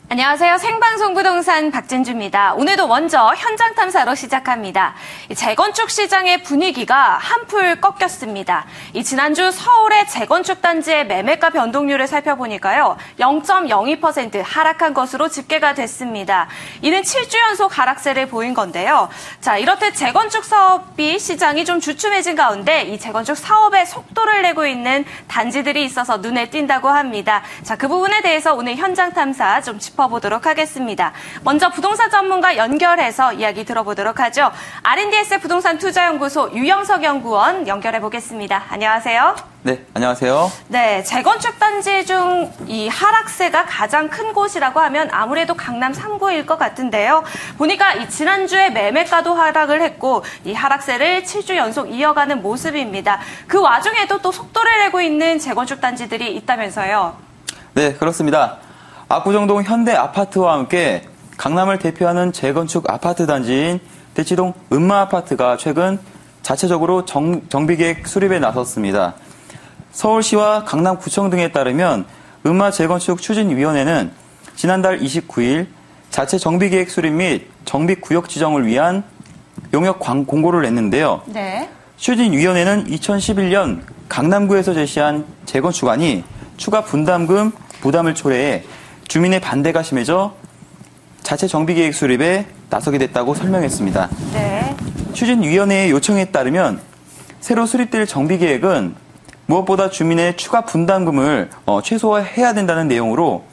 안녕하세요. 생방송 부동산 박진주입니다. 오늘도 먼저 현장 탐사로 시작합니다. 재건축 시장의 분위기가 한풀 꺾였습니다. 지난주 서울의 재건축 단지의 매매가 변동률을 살펴보니까요. 0.02% 하락한 것으로 집계가 됐습니다. 이는 7주 연속 하락세를 보인 건데요. 자, 이렇듯 재건축 사업이 시장이 좀 주춤해진 가운데 이 재건축 사업에 속도를 내고 있는 단지들이 있어서 눈에 띈다고 합니다. 자, 그 부분에 대해서 오늘 현장 탐사 좀 짚어보도록 하겠습니다. 먼저 부동산 전문가 연결해서 이야기 들어보도록 하죠. R&DS 부동산 투자연구소 유영석 연구원 연결해 보겠습니다. 안녕하세요. 네, 안녕하세요. 네, 재건축 단지 중 이 하락세가 가장 큰 곳이라고 하면 아무래도 강남 3구일 것 같은데요. 보니까 이 지난주에 매매가도 하락을 했고 이 하락세를 7주 연속 이어가는 모습입니다. 그 와중에도 또 속도를 내고 있는 재건축 단지들이 있다면서요. 네, 그렇습니다. 압구정동 현대아파트와 함께 강남을 대표하는 재건축 아파트 단지인 대치동 은마아파트가 최근 자체적으로 정비계획 수립에 나섰습니다. 서울시와 강남구청 등에 따르면 은마재건축추진위원회는 지난달 29일 자체 정비계획 수립 및 정비구역 지정을 위한 용역 공고를 냈는데요. 네. 추진위원회는 2011년 강남구에서 제시한 재건축안이 추가 분담금 부담을 초래해 주민의 반대가 심해져 자체 정비계획 수립에 나서게 됐다고 설명했습니다. 네. 추진위원회의 요청에 따르면 새로 수립될 정비계획은 무엇보다 주민의 추가 분담금을 최소화해야 된다는 내용으로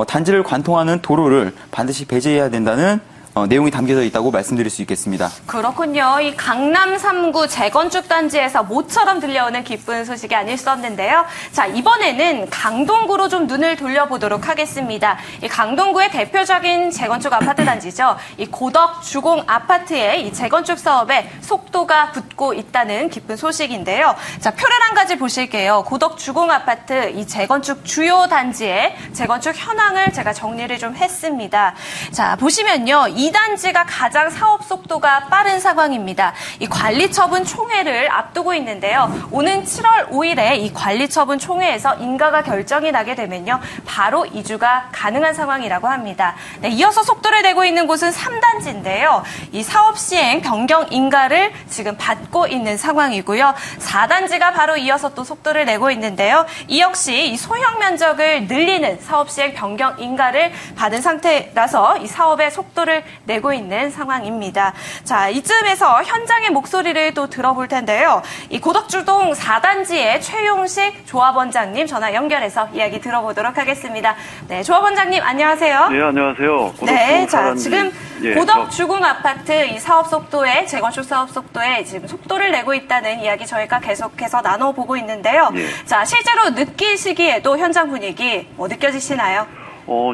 단지를 관통하는 도로를 반드시 배제해야 된다는 내용이 담겨져 있다고 말씀드릴 수 있겠습니다. 그렇군요. 이 강남 3구 재건축 단지에서 모처럼 들려오는 기쁜 소식이 아닐 수 없는데요. 자, 이번에는 강동구로 좀 눈을 돌려보도록 하겠습니다. 이 강동구의 대표적인 재건축 아파트 단지죠. 이 고덕 주공 아파트의 이 재건축 사업에 속도가 붙고 있다는 기쁜 소식인데요. 자, 표를 한 가지 보실게요. 고덕 주공 아파트 이 재건축 주요 단지의 재건축 현황을 제가 정리를 좀 했습니다. 자, 보시면요. 이 단지가 가장 사업 속도가 빠른 상황입니다. 이 관리처분 총회를 앞두고 있는데요. 오는 7월 5일에 이 관리처분 총회에서 인가가 결정이 나게 되면요. 바로 이주가 가능한 상황이라고 합니다. 네, 이어서 속도를 내고 있는 곳은 3단지인데요. 이 사업 시행 변경 인가를 지금 받고 있는 상황이고요. 4단지가 바로 이어서 또 속도를 내고 있는데요. 이 역시 이 소형 면적을 늘리는 사업 시행 변경 인가를 받은 상태라서 이 사업의 속도를 내고 있는 상황입니다. 자, 이쯤에서 현장의 목소리를 또 들어볼 텐데요. 이 고덕주동 4단지의 최용식 조합원장님 전화 연결해서 이야기 들어보도록 하겠습니다. 네, 조합원장님 안녕하세요. 네, 안녕하세요. 네, 자, 지금 예, 고덕주공 아파트 이 사업 속도에 재건축 사업 속도에 지금 속도를 내고 있다는 이야기 저희가 계속해서 나눠보고 있는데요. 예. 자, 실제로 느끼시기에도 현장 분위기 뭐 느껴지시나요?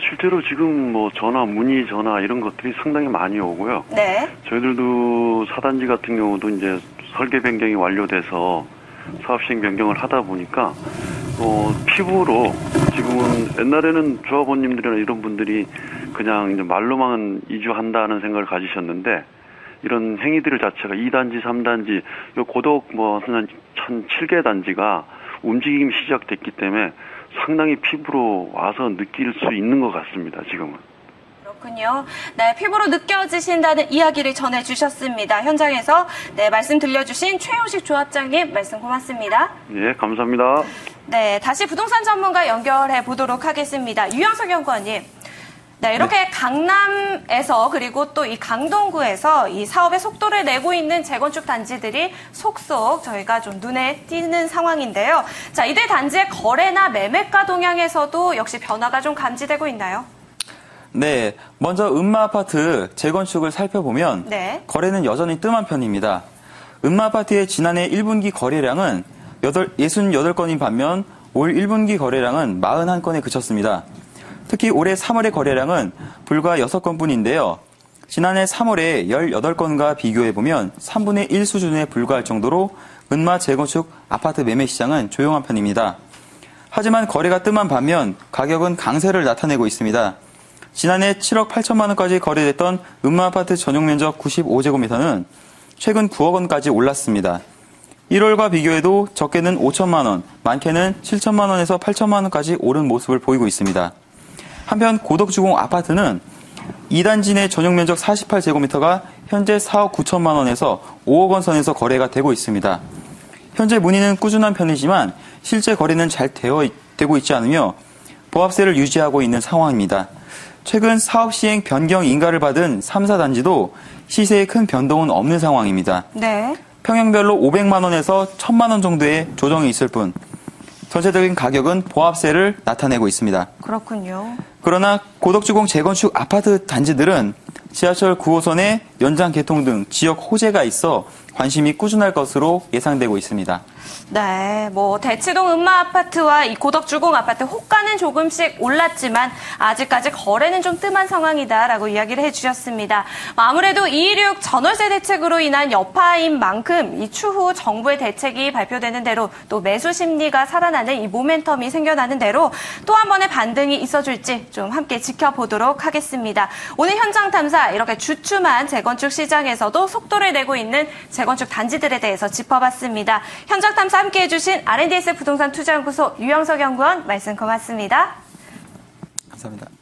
실제로 지금 문의 전화 이런 것들이 상당히 많이 오고요. 네. 저희들도 4단지 같은 경우도 이제 설계 변경이 완료돼서 사업 시행 변경을 하다 보니까, 피부로 지금은 옛날에는 조합원님들이나 이런 분들이 그냥 이제 말로만 이주한다는 생각을 가지셨는데, 이런 행위들 자체가 2단지, 3단지, 고덕 한 7개 단지가 움직임이 시작됐기 때문에 상당히 피부로 와서 느낄 수 있는 것 같습니다, 지금은. 그렇군요. 네, 피부로 느껴지신다는 이야기를 전해주셨습니다. 현장에서 네, 말씀 들려주신 최용식 조합장님 말씀 고맙습니다. 예, 감사합니다. 네, 다시 부동산 전문가 연결해 보도록 하겠습니다. 유영석 연구원님. 네, 이렇게 강남에서 그리고 또 이 강동구에서 이 사업의 속도를 내고 있는 재건축 단지들이 속속 저희가 좀 눈에 띄는 상황인데요. 자, 이들 단지의 거래나 매매가 동향에서도 역시 변화가 좀 감지되고 있나요? 네, 먼저 은마아파트 재건축을 살펴보면 네. 거래는 여전히 뜸한 편입니다. 은마아파트의 지난해 1분기 거래량은 68건인 반면 올 1분기 거래량은 41건에 그쳤습니다. 특히 올해 3월의 거래량은 불과 6건뿐인데요. 지난해 3월에 18건과 비교해보면 3분의 1 수준에 불과할 정도로 은마 재건축 아파트 매매 시장은 조용한 편입니다. 하지만 거래가 뜸한 반면 가격은 강세를 나타내고 있습니다. 지난해 7억 8천만 원까지 거래됐던 은마 아파트 전용 면적 95제곱미터는 최근 9억 원까지 올랐습니다. 1월과 비교해도 적게는 5천만 원, 많게는 7천만 원에서 8천만 원까지 오른 모습을 보이고 있습니다. 한편 고덕주공 아파트는 2단지 내 전용 면적 48제곱미터가 현재 4억 9천만 원에서 5억 원 선에서 거래가 되고 있습니다. 현재 문의는 꾸준한 편이지만 실제 거래는 잘 되고 있지 않으며 보합세를 유지하고 있는 상황입니다. 최근 사업 시행 변경 인가를 받은 3, 4단지도 시세에 큰 변동은 없는 상황입니다. 네. 평형별로 500만 원에서 1000만 원 정도의 조정이 있을 뿐 전체적인 가격은 보합세를 나타내고 있습니다. 그렇군요. 그러나 고덕주공 재건축 아파트 단지들은 지하철 9호선의 연장 개통 등 지역 호재가 있어 관심이 꾸준할 것으로 예상되고 있습니다. 네, 대치동 음마아파트와 이 고덕주공 아파트 호가는 조금씩 올랐지만 아직까지 거래는 좀 뜸한 상황이다라고 이야기를 해주셨습니다. 아무래도 216 전월세 대책으로 인한 여파인 만큼 이 추후 정부의 대책이 발표되는 대로 또 매수 심리가 살아나는 이 모멘텀이 생겨나는 대로 또 한 번의 반등이 있어줄지 좀 함께 지켜보도록 하겠습니다. 오늘 현장 탐사 이렇게 주춤한 재건축 시장에서도 속도를 내고 있는 재건축 단지들에 대해서 짚어봤습니다. 현장 탐사 함께해 주신 R&DS 부동산 투자연구소 유영석 연구원 말씀 고맙습니다. 감사합니다.